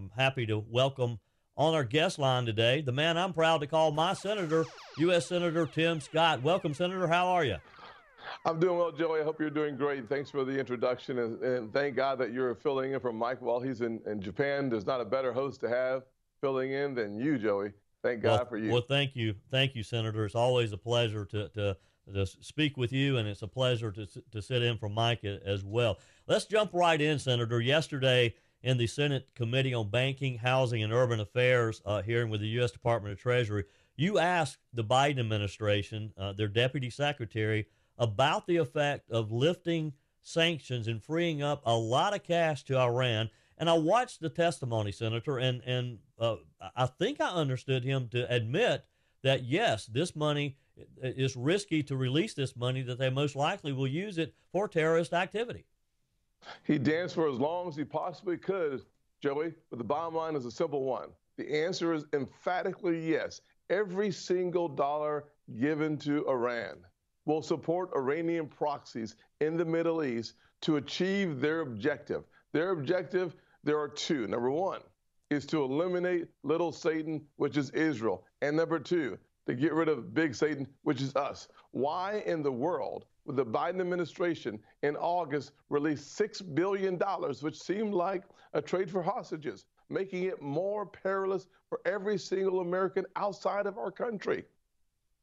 I'm happy to welcome on our guest line today the man I'm proud to call my senator, U.S. Senator Tim Scott. Welcome, Senator. How are you? I'm doing well, Joey. I hope you're doing great. Thanks for the introduction, and thank God that you're filling in for Mike while he's in Japan. There's not a better host to have filling in than you, Joey. Thank God for you. Well, thank you, Senator. It's always a pleasure to speak with you, and it's a pleasure to sit in for Mike as well. Let's jump right in, Senator. Yesterday, in the Senate Committee on Banking, Housing, and Urban Affairs hearing with the U.S. Department of Treasury, you asked the Biden administration, their deputy secretary, about the effect of lifting sanctions and freeing up a lot of cash to Iran. And I watched the testimony, Senator, and I think I understood him to admit that, yes, this money is risky to release this money, that they most likely will use it for terrorist activity. He danced for as long as he possibly could, Joey, but the bottom line is a simple one. The answer is emphatically yes. Every single dollar given to Iran will support Iranian proxies in the Middle East to achieve their objective. Their objective, there are two. Number one is to eliminate little Satan, which is Israel. And number two, to get rid of big Satan, which is us. Why in the world would the Biden administration in August release $6 billion, which seemed like a trade for hostages, making it more perilous for every single American outside of our country?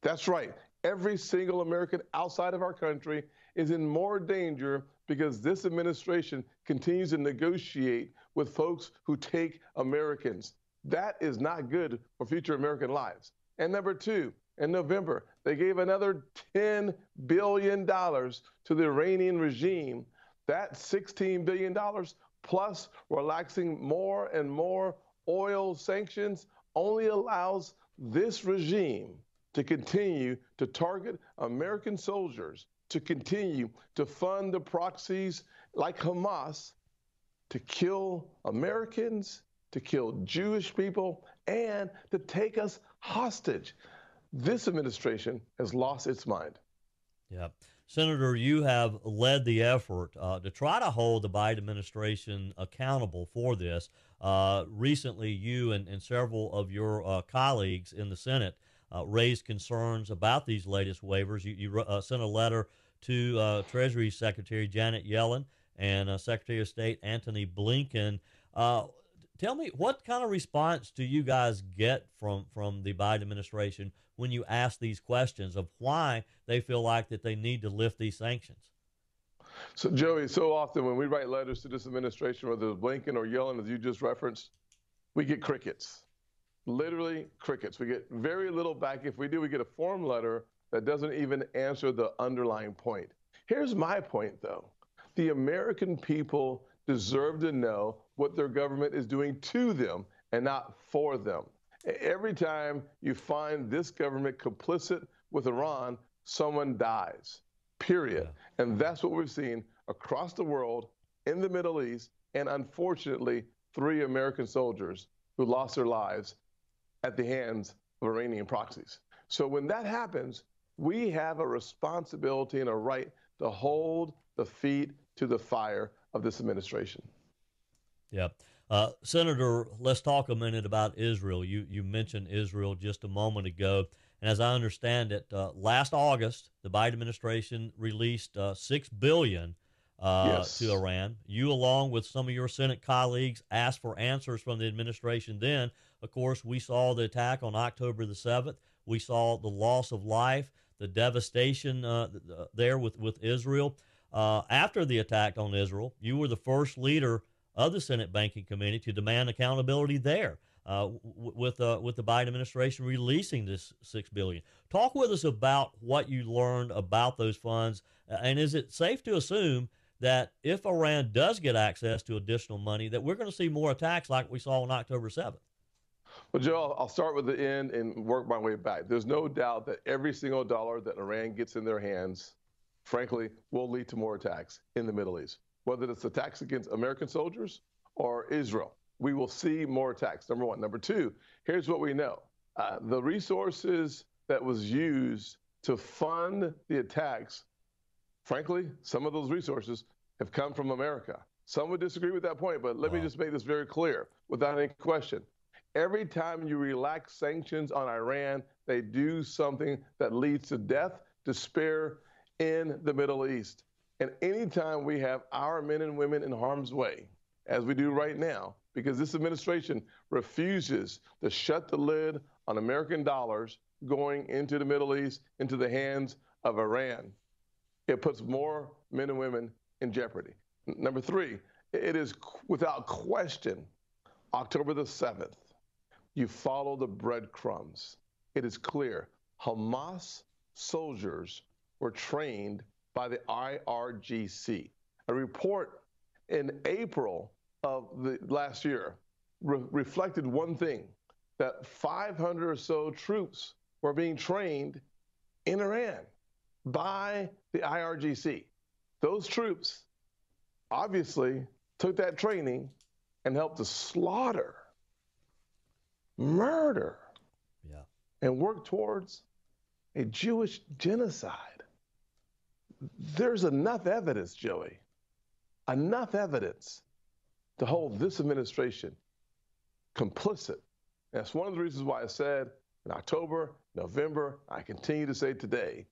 That's right. Every single American outside of our country is in more danger because this administration continues to negotiate with folks who take Americans. That is not good for future American lives. And number two, in November, they gave another $10 billion to the Iranian regime. That $16 billion plus relaxing more and more oil sanctions only allows this regime to continue to target American soldiers, to continue to fund the proxies like Hamas, to kill Americans, to kill Jewish people, and to take us hostage. This administration has lost its mind. Yeah. Senator, you have led the effort to try to hold the Biden administration accountable for this. Recently, you and several of your colleagues in the Senate raised concerns about these latest waivers. You sent a letter to Treasury Secretary Janet Yellen and Secretary of State Antony Blinken. Tell me, what kind of response do you guys get from the Biden administration when you ask these questions of why they feel like that they need to lift these sanctions? So, Joey, so often when we write letters to this administration, whether it's Blinken or Yellen, as you just referenced, we get crickets. Literally crickets. We get very little back. If we do, we get a form letter that doesn't even answer the underlying point. Here's my point, though. The American people deserve to know what their government is doing to them and not for them. Every time you find this government complicit with Iran, someone dies, period. Yeah. And that's what we've seen across the world, in the Middle East, and unfortunately, 3 American soldiers who lost their lives at the hands of Iranian proxies. So when that happens, we have a responsibility and a right to hold the feet to the fire of this administration. Yeah. Senator, let's talk a minute about Israel. You mentioned Israel just a moment ago. And as I understand it, last August, the Biden administration released $6 billion yes. to Iran. You, along with some of your Senate colleagues, asked for answers from the administration then. Of course, we saw the attack on October the 7th. We saw the loss of life, the devastation there with Israel. After the attack on Israel, you were the first leader of the Senate Banking Committee to demand accountability there with the Biden administration releasing this $6 billion. Talk with us about what you learned about those funds, and is it safe to assume that if Iran does get access to additional money, that we're going to see more attacks like we saw on October 7th? Well, Joe, I'll start with the end and work my way back. There's no doubt that every single dollar that Iran gets in their hands, frankly, will lead to more attacks in the Middle East. Whether it's attacks against American soldiers or Israel, we will see more attacks, number one. Number two, here's what we know. The resources that was used to fund the attacks, frankly, some of those resources have come from America. Some would disagree with that point, but let me Wow. just make this very clear without any question. Every time you relax sanctions on Iran, they do something that leads to death, despair in the Middle East. And anytime we have our men and women in harm's way, as we do right now, because this administration refuses to shut the lid on American dollars going into the Middle East, into the hands of Iran, it puts more men and women in jeopardy. Number three, it is without question October the 7th. You follow the breadcrumbs. It is clear Hamas soldiers were trained by the IRGC. A report in April of the last year reflected one thing, that 500 or so troops were being trained in Iran by the IRGC. Those troops obviously took that training and helped to slaughter, murder, and work towards a Jewish genocide. There's enough evidence, Joey, enough evidence to hold this administration complicit. And that's one of the reasons why I said in October, November, I continue to say today,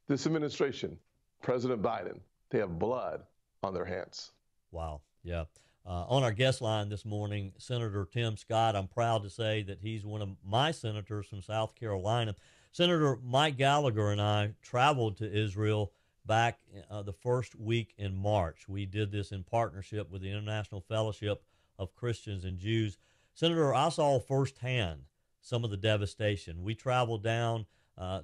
this administration, President Biden, they have blood on their hands. Wow. Yeah. On our guest line this morning, Senator Tim Scott. I'm proud to say that he's one of my senators from South Carolina. Senator Mike Gallagher and I traveled to Israel back the first week in March. We did this in partnership with the International Fellowship of Christians and Jews. Senator, I saw firsthand some of the devastation. We traveled down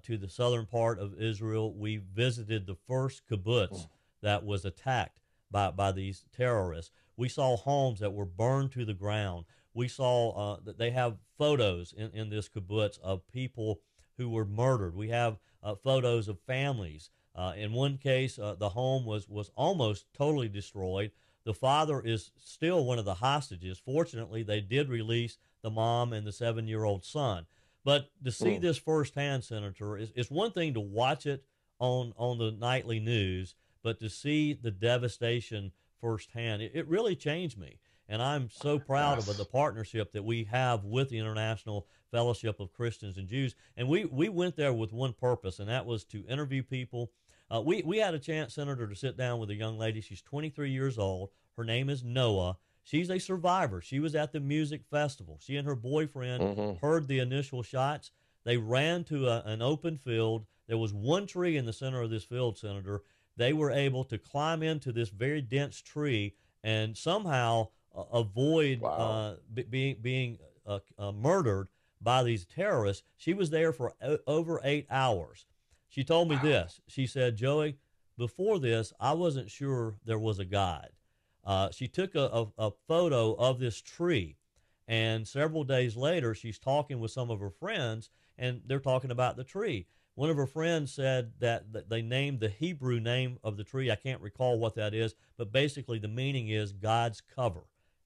to the southern part of Israel. We visited the first kibbutz that was attacked by these terrorists. We saw homes that were burned to the ground. We saw that they have photos in this kibbutz of people who were murdered. We have photos of families. In one case, the home was almost totally destroyed. The father is still one of the hostages. Fortunately, they did release the mom and the 7-year-old son. But to see this firsthand, Senator, is one thing to watch it on the nightly news, but to see the devastation firsthand, it really changed me. And I'm so proud of the partnership that we have with the International Fellowship of Christians and Jews. And we went there with one purpose, and that was to interview people. We had a chance, Senator, to sit down with a young lady. She's 23 years old. Her name is Noah. She's a survivor. She was at the music festival. She and her boyfriend heard the initial shots. They ran to an open field. There was one tree in the center of this field, Senator. They were able to climb into this very dense tree and somehow avoid being murdered by these terrorists. She was there for over 8 hours. She told me this. She said, Joey, before this, I wasn't sure there was a God. She took a photo of this tree, and several days later, she's talking with some of her friends, and they're talking about the tree. One of her friends said that they named the Hebrew name of the tree. I can't recall what that is, but basically the meaning is God's cover.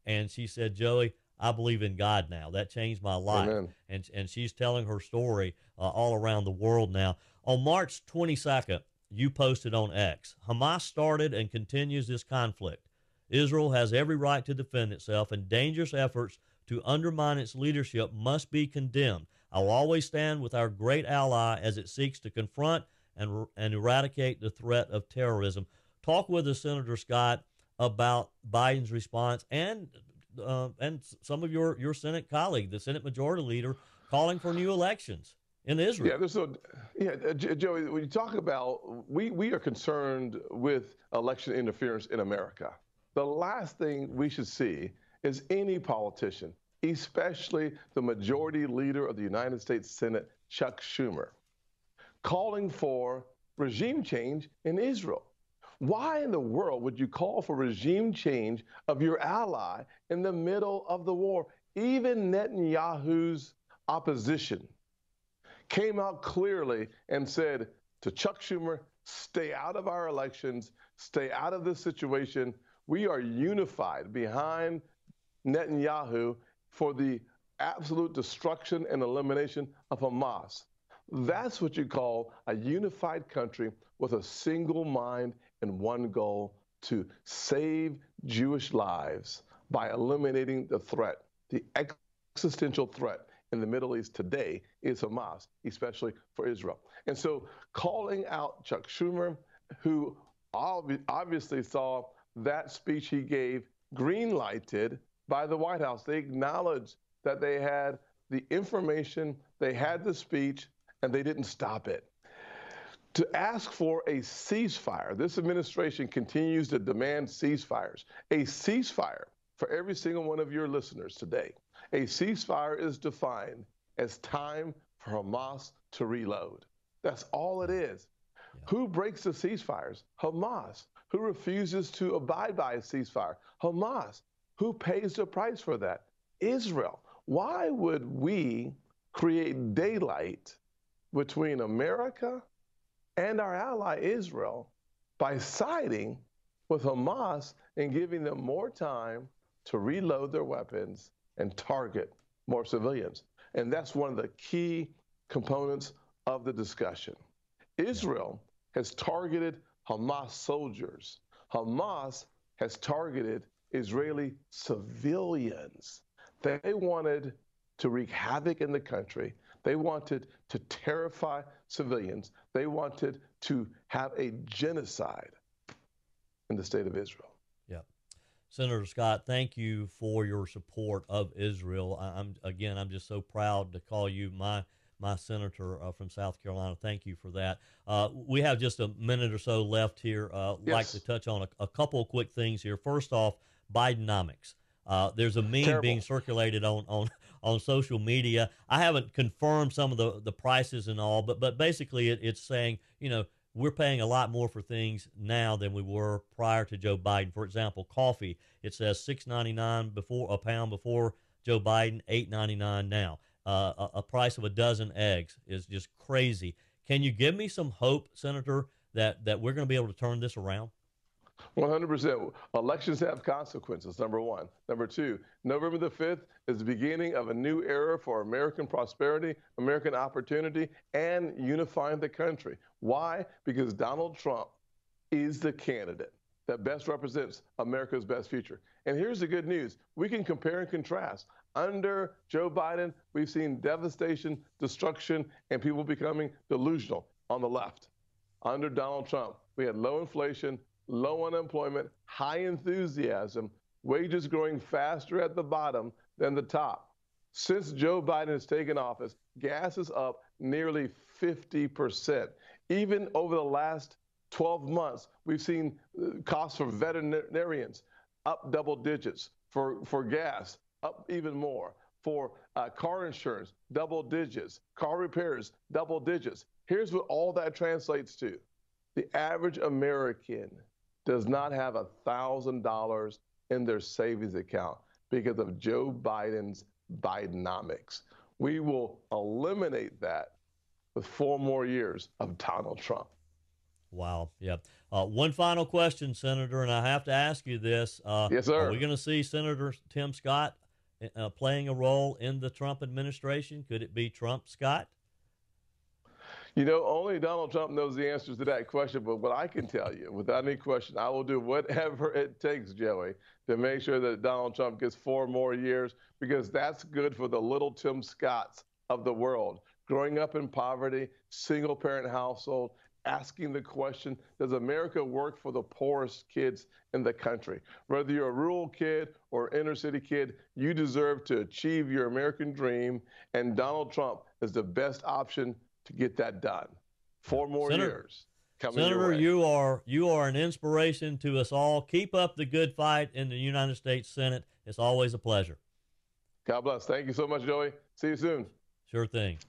And she said, Joey, I believe in God now. That changed my life. Amen. And she's telling her story all around the world now. On March 22nd, you posted on X, Hamas started and continues this conflict. Israel has every right to defend itself, and dangerous efforts to undermine its leadership must be condemned. I will always stand with our great ally as it seeks to confront and eradicate the threat of terrorism. Talk with us, Senator Scott, about Biden's response and some of your Senate colleague, the Senate Majority Leader, calling for new elections in Israel. Joey, when you talk about, we are concerned with election interference in America. The last thing we should see is any politician, especially the Majority Leader of the United States Senate, Chuck Schumer, calling for regime change in Israel. Why in the world would you call for regime change of your ally in the middle of the war? Even Netanyahu's opposition came out clearly and said to Chuck Schumer, stay out of our elections, stay out of this situation. We are unified behind Netanyahu for the absolute destruction and elimination of Hamas. That's what you call a unified country with a single mind and one goal, to save Jewish lives by eliminating the threat. The existential threat in the Middle East today is Hamas, especially for Israel. And so calling out Chuck Schumer, who obviously saw that speech he gave green-lighted by the White House. They acknowledged that they had the information, they had the speech, and they didn't stop it. To ask for a ceasefire, this administration continues to demand ceasefires. A ceasefire, for every single one of your listeners today, a ceasefire is defined as time for Hamas to reload. That's all it is. Yeah. Who breaks the ceasefires? Hamas. Who refuses to abide by a ceasefire? Hamas. Who pays the price for that? Israel. Why would we create daylight between America and our ally Israel by siding with Hamas and giving them more time to reload their weapons and target more civilians? And that's one of the key components of the discussion. Israel has targeted Hamas soldiers. Hamas has targeted Israeli civilians. They wanted to wreak havoc in the country. They wanted to terrify civilians. They wanted to have a genocide in the state of Israel. Yeah. Senator Scott, thank you for your support of Israel. I'm just so proud to call you my senator from South Carolina. Thank you for that. We have just a minute or so left here. Yes. Like to touch on a couple of quick things here. First off, Bidenomics. There's a meme being circulated on social media. I haven't confirmed some of the prices and all, but basically it's saying, we're paying a lot more for things now than we were prior to Joe Biden. For example, coffee, it says $6.99 a pound before Joe Biden, $8.99 now. A price of a dozen eggs is just crazy. Can you give me some hope, Senator, that we're going to be able to turn this around? 100%. Elections have consequences, number one. Number two, November the 5th is the beginning of a new era for American prosperity, American opportunity, and unifying the country. Why? Because Donald Trump is the candidate that best represents America's best future. And here's the good news. We can compare and contrast. Under Joe Biden, we've seen devastation, destruction, and people becoming delusional on the left. Under Donald Trump, we had low inflation, low unemployment, high enthusiasm, wages growing faster at the bottom than the top. Since Joe Biden has taken office, gas is up nearly 50%. Even over the last 12 months, we've seen costs for veterinarians up double digits, for gas up even more, for car insurance double digits, car repairs double digits. Here's what all that translates to. The average American does not have $1,000 in their savings account because of Joe Biden's Bidenomics. We will eliminate that with 4 more years of Donald Trump. Wow. Yeah. One final question, Senator, and I have to ask you this. Yes, sir. Are we going to see Senator Tim Scott playing a role in the Trump administration? Could it be Trump Scott? Only Donald Trump knows the answers to that question, but what I can tell you, without any question, I will do whatever it takes, Joey, to make sure that Donald Trump gets 4 more years, because that's good for the little Tim Scotts of the world. Growing up in poverty, single-parent household, asking the question, does America work for the poorest kids in the country? Whether you're a rural kid or inner-city kid, you deserve to achieve your American dream, and Donald Trump is the best option to get that done. 4 more years coming Senator, your way. you are an inspiration to us all. Keep up the good fight in the United States Senate. It's always a pleasure. God bless. Thank you so much, Joey. See you soon. Sure thing.